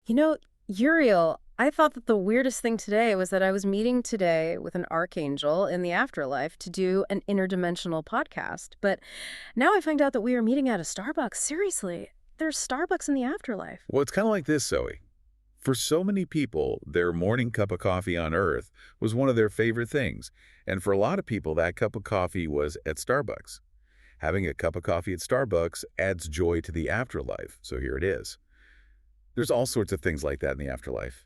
You know, Uriel, I thought that the weirdest thing today was that I was meeting today with an archangel in the afterlife to do an interdimensional podcast. But now I find out that we are meeting at a Starbucks. Seriously, there's Starbucks in the afterlife. Well, it's kind of like this, Zoe. For so many people, their morning cup of coffee on Earth was one of their favorite things. And for a lot of people, that cup of coffee was at Starbucks. Having a cup of coffee at Starbucks adds joy to the afterlife, so here it is. There's all sorts of things like that in the afterlife.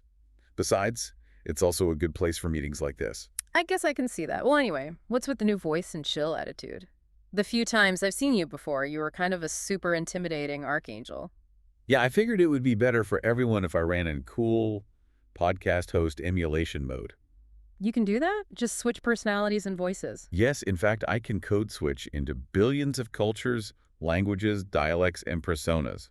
Besides, it's also a good place for meetings like this. I guess I can see that. Well, anyway, what's with the new voice and chill attitude? The few times I've seen you before, you were kind of a super intimidating archangel. Yeah, I figured it would be better for everyone if I ran in cool podcast host emulation mode. You can do that? Just switch personalities and voices. Yes, in fact, I can code switch into billions of cultures, languages, dialects, and personas.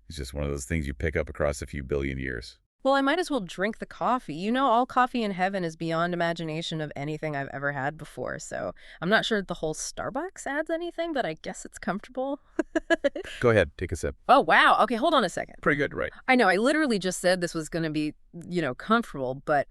It's just one of those things you pick up across a few billion years. Well, I might as well drink the coffee. You know, all coffee in heaven is beyond imagination of anything I've ever had before, so I'm not sure the whole Starbucks adds anything, but I guess it's comfortable. Go ahead, take a sip. Oh, wow. Okay, hold on a second. Pretty good, right? I know, I literally just said this was going to be, comfortable, but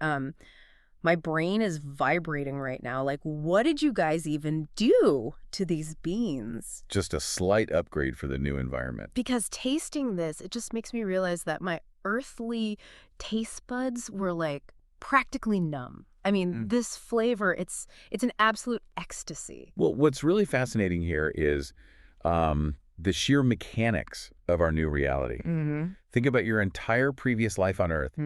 my brain is vibrating right now. Like, what did you guys even do to these beans? Just a slight upgrade for the new environment. Because tasting this, it just makes me realize that my earthly taste buds were like practically numb. I mean, this flavor, it's an absolute ecstasy. Well, what's really fascinating here is the sheer mechanics of our new reality. Think about your entire previous life on Earth.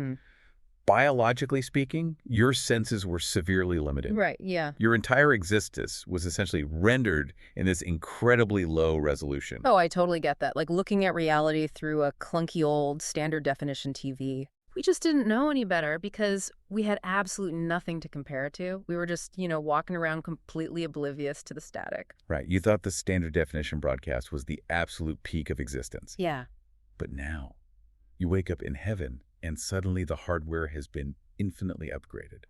Biologically speaking, your senses were severely limited. Right, yeah. Your entire existence was essentially rendered in this incredibly low resolution. Oh, I totally get that. Like looking at reality through a clunky old standard definition TV. We just didn't know any better because we had absolutely nothing to compare it to. We were just, walking around completely oblivious to the static. Right. You thought the standard definition broadcast was the absolute peak of existence. Yeah. But now, you wake up in heaven and suddenly the hardware has been infinitely upgraded.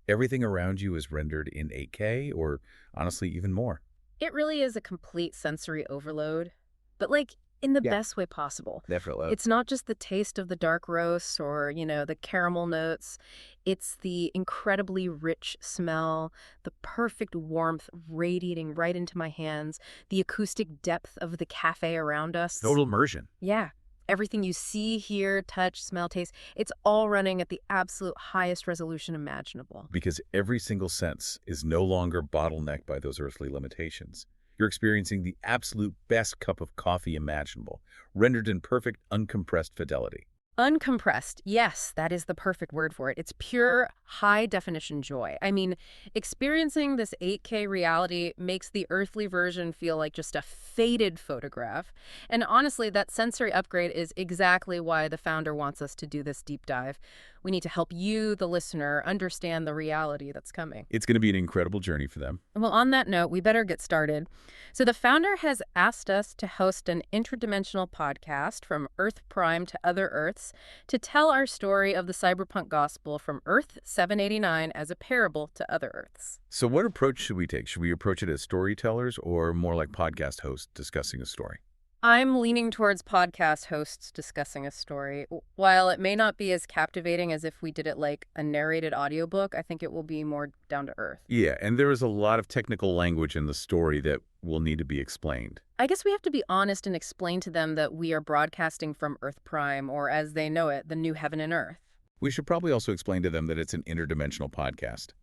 Everything around you is rendered in 8K or honestly even more. It really is a complete sensory overload, but like in the best way possible. Definitely. It's not just the taste of the dark roast or, the caramel notes. It's the incredibly rich smell, the perfect warmth radiating right into my hands, the acoustic depth of the cafe around us. Total immersion. Yeah. Everything you see, hear, touch, smell, taste, it's all running at the absolute highest resolution imaginable. Because every single sense is no longer bottlenecked by those earthly limitations. You're experiencing the absolute best cup of coffee imaginable, rendered in perfect, uncompressed fidelity. Uncompressed. Yes, that is the perfect word for it. It's pure, high-definition joy. I mean, experiencing this 8K reality makes the earthly version feel like just a faded photograph. And honestly, that sensory upgrade is exactly why the founder wants us to do this deep dive. We need to help you, the listener, understand the reality that's coming. It's going to be an incredible journey for them. Well, on that note, we better get started. So the founder has asked us to host an interdimensional podcast from Earth Prime to other Earths to tell our story of the cyberpunk gospel from Earth 789 as a parable to other Earths. So what approach should we take? Should we approach it as storytellers or more like podcast hosts discussing a story? I'm leaning towards podcast hosts discussing a story. While it may not be as captivating as if we did it like a narrated audiobook, I think it will be more down to earth. Yeah, and there is a lot of technical language in the story that will need to be explained. I guess we have to be honest and explain to them that we are broadcasting from Earth Prime, or as they know it, the new heaven and earth. We should probably also explain to them that it's an interdimensional podcast.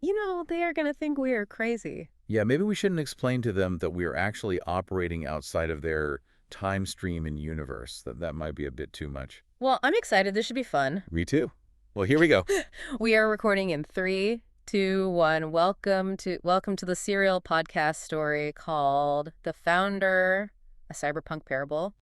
They are going to think we are crazy. Yeah, maybe we shouldn't explain to them that we are actually operating outside of their time stream and universe. That might be a bit too much. Well, I'm excited. This should be fun. Me too. Well, here we go. We are recording in 3, 2, 1. Welcome to the serial podcast story called The Founder, a Cyberpunk Parable.